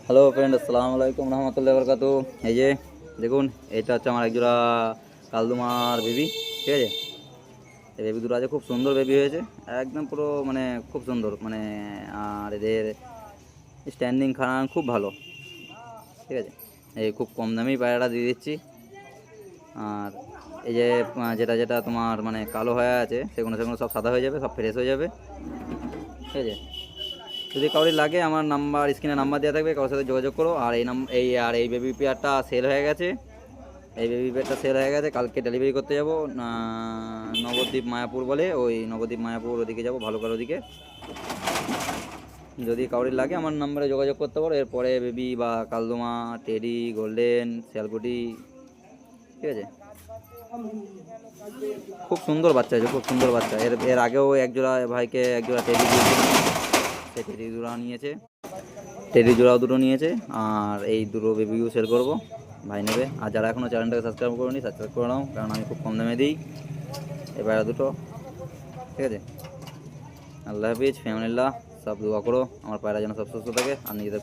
Hello friend, আসসালামু আলাইকুম রহমতুল্লাহ বরকাতু। এই যে দেখুন, এটা হচ্ছে আমার একজোড়া কালদুমার বেবি। ঠিক আছে, এই বেবি দুটো আছে, খুব সুন্দর বেবি হয়েছে, একদম পুরো মানে খুব সুন্দর মানে। আর এদের স্ট্যান্ডিং খান খুব ভালো। ঠিক আছে, এই খুব কম দামেই পায়রাটা দিয়ে দিচ্ছি। আর এই যে যেটা যেটা তোমার মানে কালো হয়ে আছে, সেগুলো সেগুলো সব সাদা হয়ে যাবে, সব ফ্রেশ হয়ে যাবে। ঠিক আছে, যদি কারোর লাগে আমার নাম্বার, স্ক্রিনে নাম্বার দেওয়া থাকবে, কারোর সাথে যোগাযোগ করো। আর এই বেবি পেয়ারটা সেল হয়ে গেছে। এই বেবি পেয়ারটা সেল হয়ে গেছে, কালকে ডেলিভারি করতে যাবো নবদ্বীপ মায়াপুর বলে, ওই নবদ্বীপ মায়াপুর ওদিকে যাবো, ভালো করে ওদিকে। যদি কারোর লাগে আমার নাম্বারে যোগাযোগ করতে পারো। এরপরে বেবি বা কালদমা, টেডি, গোল্ডেন, শিয়ালকুটি। ঠিক আছে, খুব সুন্দর বাচ্চা আছে, খুব সুন্দর বাচ্চা। এর এর আগেও একজোড়া ভাইকে একজোড়া টেডি দিয়েছিলাম, সেই টেডি জোড়া নিয়েছে, টেডি জোড়াও দুটো নিয়েছে। আর এই দুটো বেবিও সেল করবো, ভাই নেবে। আর যারা এখনও চ্যানেলটাকে সাবস্ক্রাইব করেনি, সাবস্ক্রাইব করে নাও, কারণ আমি খুব কম দামে দিই এই পায়রা দুটো। ঠিক আছে, আল্লাহ হাফিজ, ফ্যামিলিল্লাহ, সব দোয়া করো আমার পায়রা যেন সব সুস্থ থাকে আর নিজেদের